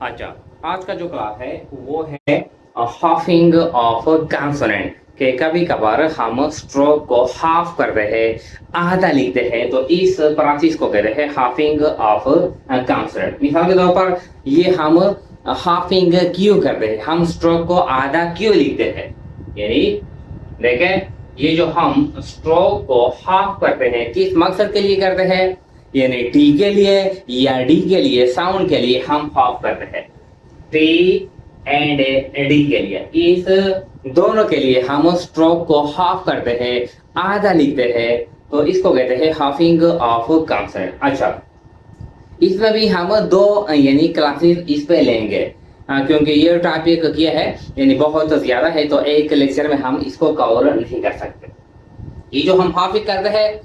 अच्छा, आज का जो क्लास है वो है हाफिंग ऑफ कॉन्सोनेंट के कभी कभार हम स्ट्रोक को हाफ करते हैं, आधा लिखते हैं, तो इस प्रोसेस को कहते हैं हाफिंग ऑफ कॉन्सोनेंट। मिसाल के तौर पर ये हम हाफिंग क्यों करते हैं, हम स्ट्रोक को आधा क्यों लिखते हैं, यानी देखें ये जो हम स्ट्रोक को हाफ करते हैं किस मकसद के लिए करते हैं, यानी टी के लिए या डी के लिए, साउंड के लिए हम हाफ करते हैं। टी एंड डी के लिए, इस दोनों के लिए हम स्ट्रोक को हाफ करते हैं, आधा लिखते हैं, तो इसको कहते हैं हाफिंग ऑफ कॉन्सोनेंट। अच्छा, इसमें भी हम दो यानी क्लासेस इस पे लेंगे, क्योंकि ये टॉपिक किया है यानी बहुत ज्यादा है, तो एक लेक्चर में हम इसको कवर नहीं कर सकते। ये जो हम हाफिंग करते हैं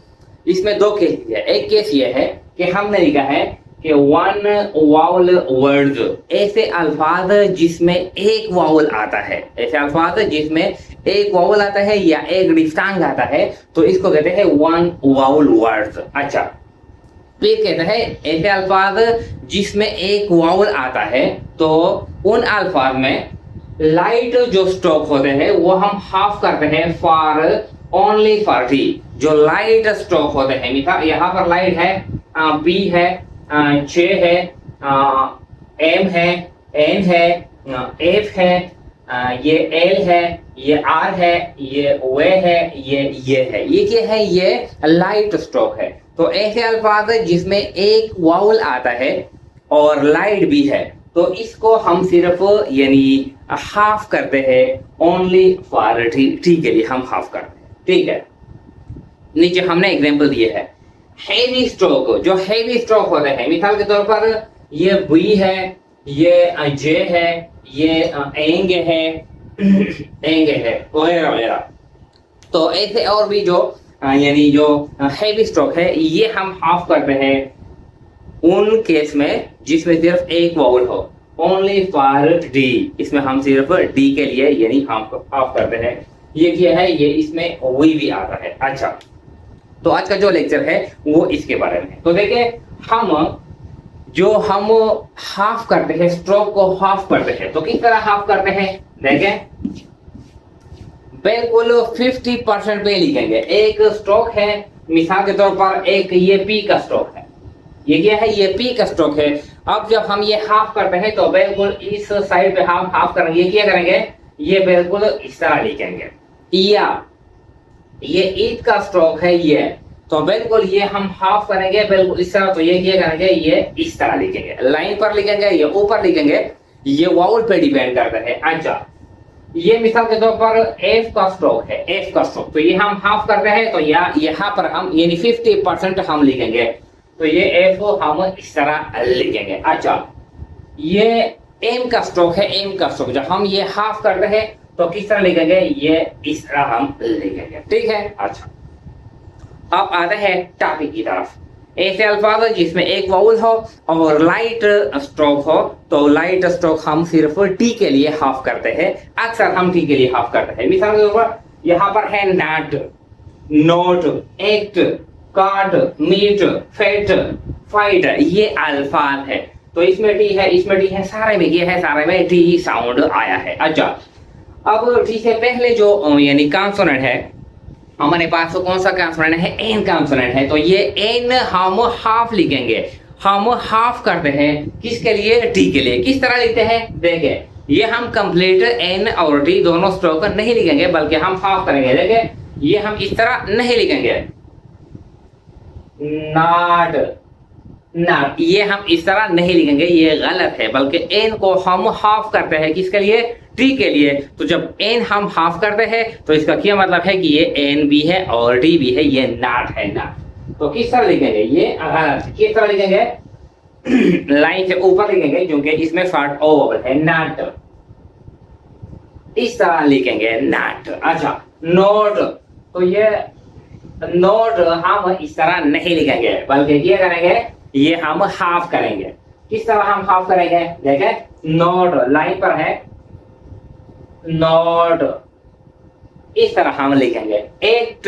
इसमें दो केस है। एक केस ये है कि हमने लिखा है कि वन वाउल वर्ड्स, ऐसे अल्फाज जिसमें एक वाउल आता है, ऐसे अल्फाज जिसमें एक वाउल आता है या एक डिफ्थांग आता है, तो इसको कहते हैं वन वाउल वर्ड्स। अच्छा, फिर कहते हैं ऐसे अल्फाज जिसमें एक वाउल आता है, तो उन अल्फाज में लाइट जो स्ट्रोक होते हैं वो हम हाफ करते हैं फॉर ओनली फॉर टी। जो लाइट स्ट्रोक होते हैं, मिसाल यहाँ पर लाइट है, बी है, जे है, एम है, एन है, एफ है, ये एल है, ये आर है, ये वे है, ये है, ये क्या है, ये लाइट स्ट्रोक है। तो ऐसे अल्फाज जिसमें एक वाउल आता है और लाइट भी है, तो इसको हम सिर्फ यानी हाफ करते हैं, ओनली फॉर टी के लिए हम हाफ करते हैं। ठीक है, नीचे हमने एग्जांपल दिए है। हेवी स्ट्रोक, जो हेवी स्ट्रोक होते हैं, मिसाल के तौर पर ये बी है, ये जे है, ये एंग है, एंग है वगैरह वगैरह। तो ऐसे और भी जो यानी जो हेवी स्ट्रोक है ये हम हाफ करते हैं उन केस में जिसमें सिर्फ एक वाउल हो, ओनली फॉर डी। इसमें हम सिर्फ डी के लिए यानी हाफ करते हैं। ये क्या है, ये इसमें वी भी आता है। अच्छा, तो आज का जो लेक्चर है वो इसके बारे में। तो देखिए हम हाफ करते हैं, स्ट्रोक को हाफ करते हैं, तो किस तरह हाफ करते हैं, देखें बिल्कुल 50% पे लिखेंगे। एक स्ट्रोक है, मिसाल के तौर पर एक ये पी का स्ट्रोक है, ये क्या है, ये पी का स्ट्रोक है। अब जब हम ये हाफ करते हैं तो बिल्कुल इस साइड पे हम हाफ करेंगे, ये क्या करेंगे, ये बिल्कुल इस तरह लिखेंगे। या ये ईद का स्ट्रोक है ये, तो बिल्कुल ये हम हाफ करेंगे बिल्कुल इस तरह, तो ये क्या करेंगे, ये इस तरह लिखेंगे, लाइन पर लिखेंगे, ये ऊपर लिखेंगे, ये वाउल पे डिपेंड करता है। अच्छा, ये मिसाल के तौर पर एफ का स्ट्रोक है, एफ का स्ट्रोक, तो ये हम हाफ करते हैं, तो यहाँ पर हम यानी 50% हम लिखेंगे, तो ये एफ को हम इस तरह लिखेंगे। अच्छा, ये एम का स्ट्रोक है, एम का स्ट्रोक, जब हम ये हाफ करते हैं तो किस तरह लिखेंगे, ये इस तरह हम लिखेंगे। ठीक है। अच्छा, अब आते हैं टॉपिक की तरफ। ऐसे अल्फाज जिसमें एक वाउल हो और लाइट स्ट्रोक हो, तो लाइट स्ट्रोक हम सिर्फ टी के लिए हाफ करते हैं, अक्सर हम टी के लिए हाफ करते हैं। मिसाल के तौर पर यहाँ पर है नट, नोट, एक्ट, काट, मीट, फेट, फाइट, ये अल्फाज है, तो इसमें टी है, इसमें टी है, सारे में ये है, सारे में टी साउंड आया है। अच्छा, अब टी से पहले जो यानी कॉन्सोनेंट है हमारे पास, तो कौन सा कॉन्सोनेंट है, एन कॉन्सोनेंट है, तो ये एन हम हाफ लिखेंगे, हम हाफ करते हैं किसके लिए, टी के लिए। किस तरह लिखते हैं, देखिए ये हम कंप्लीट एन और टी दोनों स्ट्रोक नहीं लिखेंगे, बल्कि हम हाफ करेंगे। देखिए ये हम इस तरह नहीं लिखेंगे, नॉट नॉट, ये हम इस तरह नहीं लिखेंगे, ये गलत है, बल्कि एन को हम हाफ करते हैं किसके लिए, टी के लिए। तो जब एन हम हाफ करते हैं तो इसका क्या मतलब है कि ये एन भी है और टी भी है, ये नॉट है ना। तो किस तरह लिखेंगे, ये गलत है, किस तरह लिखेंगे, लाइन से ऊपर लिखेंगे क्योंकि इसमें शॉर्ट ओ वोवेल है, नॉट, इस तरह लिखेंगे नॉट। अच्छा, नोट, तो ये नोट हम इस तरह नहीं लिखेंगे, बल्कि ये करेंगे, ये हम हाफ करेंगे। किस तरह हम हाफ करेंगे, देखें नोट लाइन पर है, नोट, इस तरह हम लिखेंगे। एक्ट,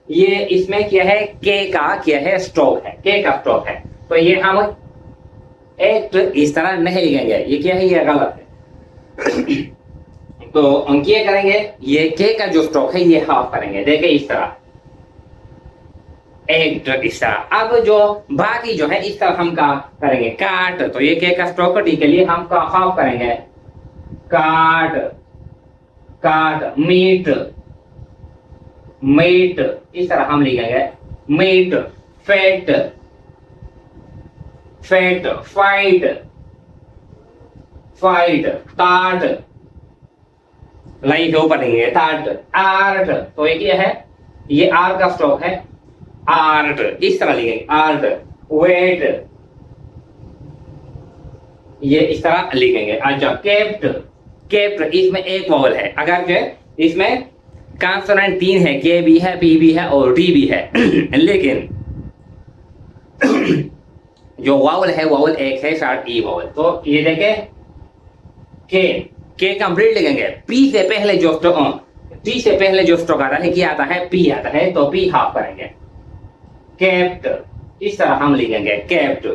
ये इसमें क्या है, के का क्या है, स्ट्रोक है, के का स्ट्रोक है, तो ये हम एक्ट इस तरह नहीं लिखेंगे, ये क्या है, ये गलत है। तो हम ये करेंगे, ये के का जो स्ट्रोक है ये हाफ करेंगे, देखिए इस तरह, एक्ट इस तरह। अब जो बाकी जो है इस तरह हम का करेंगे, काट, तो ये के का स्ट्रोक डी के लिए हम का हाफ करेंगे, काट, काट, मीट, मीट, इस तरह हम लिखेंगे, meet, fat, fat, fight, fight, टाट, लाइन के ऊपर लिखेंगे, टाट, आर्ट, तो ये क्या है, ये आर का स्ट्रोक है, आर्ट, इस तरह लिखेंगे, आर्ट, वेट, ये इस तरह लिखेंगे। अच्छा, केप्ट, केप्ट, इसमें एक वॉवल है, अगर जो इसमें कॉन्सोनेंट 3 है, के भी है, पी भी है और टी भी है, लेकिन जो वावल है वावल एक है, शॉर्ट ई वावल, तो ये देखें, के कंप्लीट लिखेंगे, पी से पहले जो स्ट्रोक, टी से पहले जो स्ट्रोक आता है क्या आता है, पी आता है, तो पी हाफ करेंगे, केप्ट, इस तरह हम लिखेंगे, केप्ट।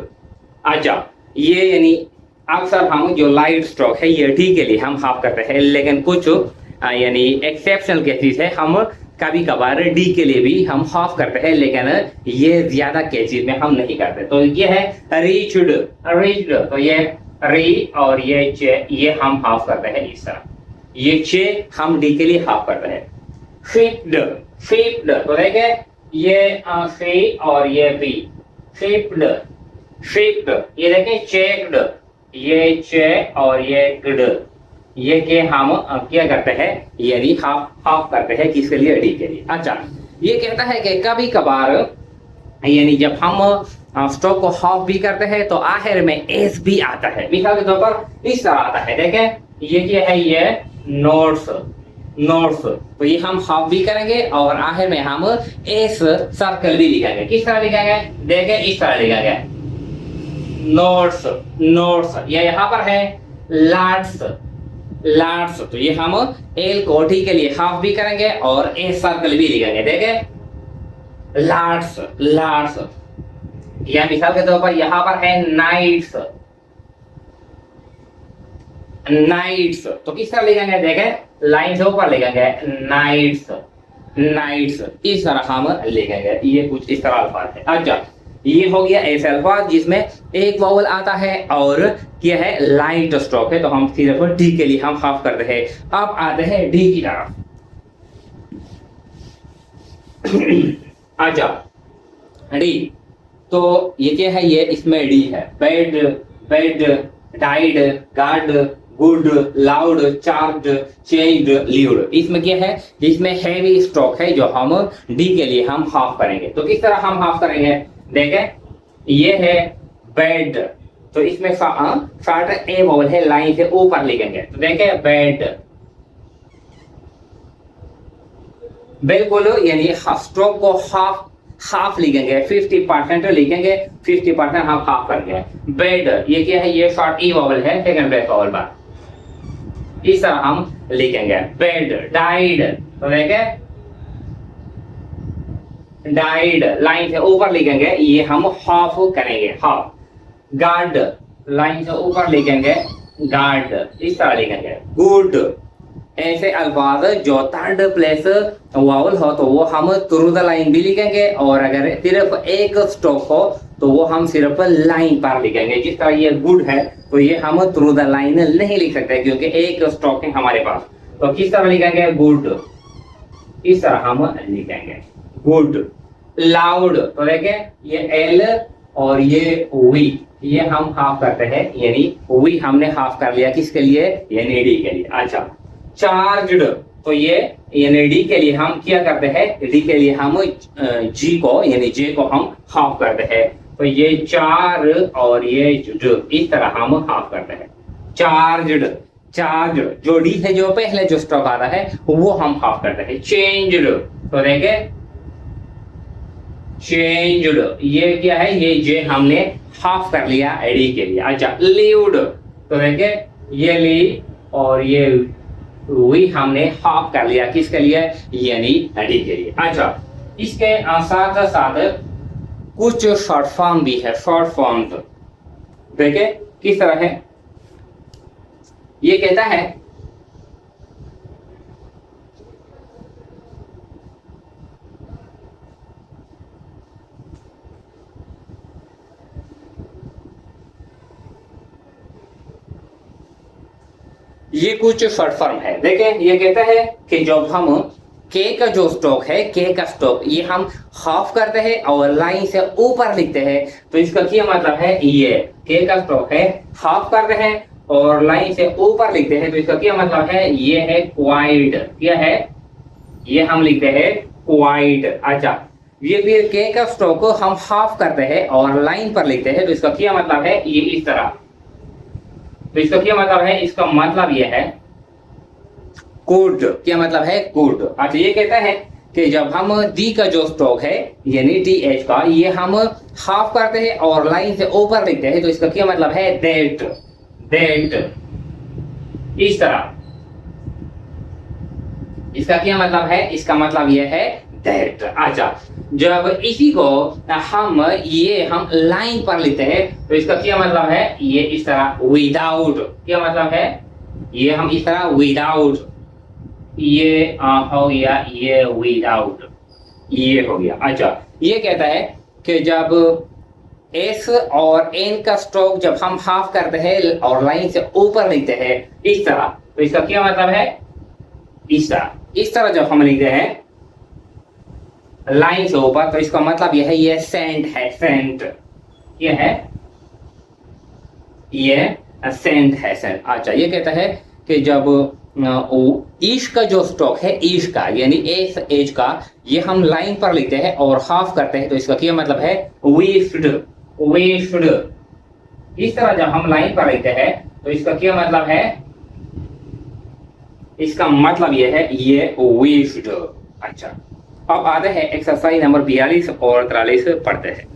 अच्छा, ये यानी अक्सर हम जो लाइट स्ट्रोक है ये टी के लिए हम हाफ करते हैं, लेकिन कुछ यानी एक्सेप्शनल केसेस है, हम कभी कभार डी के लिए भी हम हाफ करते हैं, लेकिन ये ज्यादा केसेस में हम नहीं करते। तो ये है रीच्ड, रीच्ड, तो ये री और ये चे, ये हम हाफ करते हैं इस तरह, ये चे हम डी के लिए हाफ करते हैं। फिफ्ड, फिफ्ड, तो देखे ये सी और ये बी, फिफ्ड, फिफ्ड, ये देखे चेक्ड, ये चे और ये ड, ये के हम क्या करते हैं, यानी हाफ हाफ करते हैं, किसके लिए, डी के लिए। अच्छा, ये कहता है कि कभी कभार यानी जब हम स्ट्रोक को हाफ भी करते हैं तो आखिर में एस भी आता है, मिसाल के तौर पर इस तरह आता है, देखें ये क्या है, ये नोट्स, नोट्स, तो ये हम हाफ भी करेंगे और आखिर में हम एस सर्कल भी लिखेंगे, किस तरह लिखेंगे, देखें इस तरह लिखेंगे, नोट्स, नोट्स, ये यहाँ पर है लाट्स, लाट्स, तो ये हम एल को टी के लिए हाफ भी करेंगे और ए सर्कल भी लिखेंगे, देखें लाट्स, लाट्स, या मिसाल के तौर पर यहाँ पर है नाइट्स, नाइट्स, तो किस तरह लिखेंगे, देखें लाइन से ऊपर लिखेंगे, नाइट्स, नाइट्स, इस तरह हम लिखेंगे, ये कुछ इस तरह अल्फाज है। अच्छा, ये हो गया ऐसे अल्फाज जिसमें एक वावल आता है और क्या है, लाइट स्ट्रोक है, तो हम सिर्फ डी के लिए हम हाफ करते हैं। अब आते हैं डी की तरफ। अच्छा, डी, तो ये क्या है, ये इसमें डी है, bed, bed, died, guard, good, loud, charge, change, lead, इसमें क्या है, इसमें हैवी स्ट्रोक है जो हम डी के लिए हम हाफ करेंगे। तो किस तरह हम हाफ करेंगे, देखें ये है बेड, तो इसमें शॉर्ट ए वोवल है, लाइन से ऊपर लिखेंगे, तो देखें बेड, बिल्कुल यानी स्ट्रोक को हाफ हाफ लिखेंगे, 50% लिखेंगे, 50% हम हाफ करेंगे। बेड, ये क्या है, ये शॉर्ट ई वोवल है, सेकंड ब्रेथ वोवल पर, इस तरह हम लिखेंगे, बेड, डाइड, तो देखें डाइड, लाइन से ऊपर लिखेंगे, ये हम हाफ करेंगे, हाफ। गार्ड, लाइन से ऊपर लिखेंगे, गार्ड, इस तरह लिखेंगे। गुड, ऐसे अल्फाज जो थर्ड प्लेस वावल हो तो वो हम थ्रू द लाइन भी लिखेंगे, और अगर सिर्फ एक स्ट्रोक हो तो वो हम सिर्फ लाइन पर लिखेंगे। जिस तरह ये गुड है तो ये हम थ्रू द लाइन नहीं लिख सकते क्योंकि एक स्ट्रोक है हमारे पास, तो किस तरह लिखेंगे, गुड, इस तरह हम लिखेंगे, गुड। लाउड, तो देखें ये एल और ये वी, ये हम हाफ करते हैं, यानी वी हमने हाफ कर लिया, किसके लिए, यानी डी के लिए। अच्छा, चार्ज्ड, तो ये यानी डी के लिए हम क्या करते हैं, डी के लिए हम जी को यानी जे को हम हाफ करते हैं, तो ये चार और ये जुड, इस तरह हम हाफ करते हैं। चार्ज्ड, चार्ज, जो डी है जो पहले जो स्ट्रोक आता है वो हम हाफ करते हैं। चेंज्ड, तो देखे चेंज्ड, ये क्या है, ये जे हमने हाफ कर लिया डी के लिए। अच्छा, लीव्ड, तो देखे ये ली और ये वी हमने हाफ कर लिया, किसके लिए, यानी डी के लिए। अच्छा, इसके साथ साथ कुछ शॉर्ट फॉर्म भी है, शॉर्ट फॉर्म, देखिए किस तरह है, ये कहता है ये कुछ शॉर्ट फॉर्म है। देखिए ये कहता है कि जब हम के का जो स्टॉक है, के का स्टॉक ये हम हाफ करते हैं और लाइन से ऊपर लिखते हैं, तो इसका क्या मतलब है, ये के का स्टॉक है, हाफ करते हैं और लाइन से ऊपर लिखते हैं, तो इसका क्या मतलब है, ये है क्वाइट। क्या है, ये हम लिखते हैं क्वाइट। अच्छा, ये फिर के का स्टॉक को हम हाफ करते हैं और लाइन पर लिखते हैं, तो इसका क्या मतलब है, ये इस तरह। तो इसका क्या मतलब है, इसका मतलब ये है गुड। क्या मतलब है, गुड। अच्छा, ये कहता है कि जब हम डी का जो स्टॉक है यानी टी एच का, ये हम हाफ करते हैं और लाइन से ऊपर लिखते हैं, तो इसका क्या मतलब है, दैट। दैट इस तरह। इसका क्या मतलब है, इसका मतलब ये है दैट। अच्छा, जब इसी को हम लाइन पर लिखते हैं, तो इसका क्या मतलब है, ये इस तरह विदाउट। क्या मतलब है, ये हम इस तरह विदाउट, ये हो गया, ये विदाउट, ये हो गया। अच्छा, ये कहता है कि जब एस और एन का स्ट्रोक जब हम हाफ करते हैं और लाइन से ऊपर लिखते हैं इस तरह, तो इसका क्या मतलब है, इस तरह जब हम लिखते हैं लाइन से ऊपर, तो इसका मतलब यह है, ये सेंट है, सेंट। ये है, ये सेंट है, सेंट। अच्छा, ये कहता है कि जब ईश का जो स्टॉक है, ईश का यानी एस एज का, ये हम लाइन पर लिखते हैं और हाफ करते हैं, तो इसका क्या मतलब है, वी शुड। वी शुड इस तरह जब हम लाइन पर लिखते हैं, तो इसका क्या मतलब है, इसका मतलब ये है, ये वी शुड। अच्छा, अब आते हैं एक्सरसाइज नंबर 42 और 43 पढ़ते हैं।